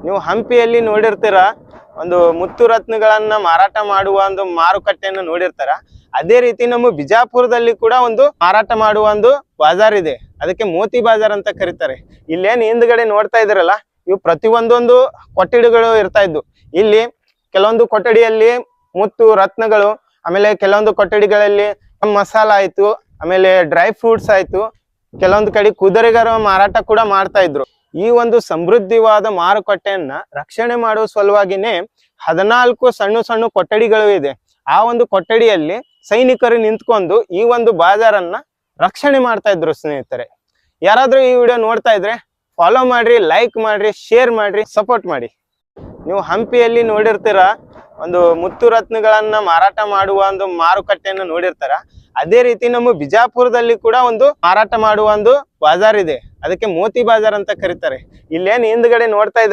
ನೀವು ಹಂಪಿಯಲ್ಲಿ ನೋಡಿರ್ತೀರ, ಒಂದು ಮುತ್ತು ರತ್ನಗಳನ್ನ ಮಾರಾಟ ಮಾಡುವ ಒಂದು ಮಾರುಕಟ್ಟೆಯನ್ನು ನೋಡಿರ್ತಾರ. ಅದೇ ರೀತಿ ನಮ್ಮ ಬಿಜಾಪುರದಲ್ಲಿ ಕೂಡ ಒಂದು ಮಾರಾಟ ಮಾಡುವ ಒಂದು ಬಾಜಾರ್ ಇದೆ. ಅದಕ್ಕೆ ಮೋತಿ ಬಾಜಾರ್ ಅಂತ ಕರೀತಾರೆ. ಇಲ್ಲೇನ್ ಹಿಂದ್ಗಡೆ ನೋಡ್ತಾ ಇದ್ರಲ್ಲ, ಇವು ಪ್ರತಿಯೊಂದೊಂದು ಕೊಠಡಿಗಳು ಇರ್ತಾ ಇದ್ವು. ಇಲ್ಲಿ ಕೆಲವೊಂದು ಕೊಠಡಿಯಲ್ಲಿ ಮುತ್ತು ರತ್ನಗಳು, ಆಮೇಲೆ ಕೆಲವೊಂದು ಕೊಠಡಿಗಳಲ್ಲಿ ಮಸಾಲ ಆಯ್ತು, ಆಮೇಲೆ ಡ್ರೈ ಫ್ರೂಟ್ಸ್ ಆಯ್ತು, ಕೆಲವೊಂದು ಕಡೆ ಕುದುರೆಗಾರ ಮಾರಾಟ ಕೂಡ ಮಾಡ್ತಾ ಇದ್ರು. ಈ ಒಂದು ಸಮೃದ್ಧಿವಾದ ಮಾರುಕಟ್ಟೆಯನ್ನ ರಕ್ಷಣೆ ಮಾಡುವ ಸಲುವಾಗಿನೇ 14 ಸಣ್ಣ ಸಣ್ಣ ಕೊಠಡಿಗಳು ಇದೆ. ಆ ಒಂದು ಕೊಠಡಿಯಲ್ಲಿ ಸೈನಿಕರು ನಿಂತ್ಕೊಂಡು ಈ ಒಂದು ಬಾಜಾರನ್ನ ರಕ್ಷಣೆ ಮಾಡ್ತಾ ಇದ್ರು. ಸ್ನೇಹಿತರೆ, ಯಾರಾದ್ರೂ ಈ ವಿಡಿಯೋ ನೋಡ್ತಾ ಇದ್ರೆ ಫಾಲೋ ಮಾಡ್ರಿ, ಲೈಕ್ ಮಾಡ್ರಿ, ಶೇರ್ ಮಾಡ್ರಿ, ಸಪೋರ್ಟ್ ಮಾಡಿ. ನೀವು ಹಂಪಿಯಲ್ಲಿ ನೋಡಿರ್ತೀರ, ಒಂದು ಮುತ್ತು ರತ್ನಗಳನ್ನ ಮಾರಾಟ ಮಾಡುವ ಒಂದು ಮಾರುಕಟ್ಟೆಯನ್ನು ನೋಡಿರ್ತಾರ. ಅದೇ ರೀತಿ ನಮ್ಮ ಬಿಜಾಪುರದಲ್ಲಿ ಕೂಡ ಒಂದು ಮಾರಾಟ ಮಾಡುವ ಒಂದು ಬಾಜಾರ್ ಇದೆ. ಅದಕ್ಕೆ ಮೋತಿ ಬಾಜಾರ್ ಅಂತ ಕರೀತಾರೆ. ಇಲ್ಲೇನ್ ಹಿಂದ್ಗಡೆ ನೋಡ್ತಾ ಇದ್ದಾರೆ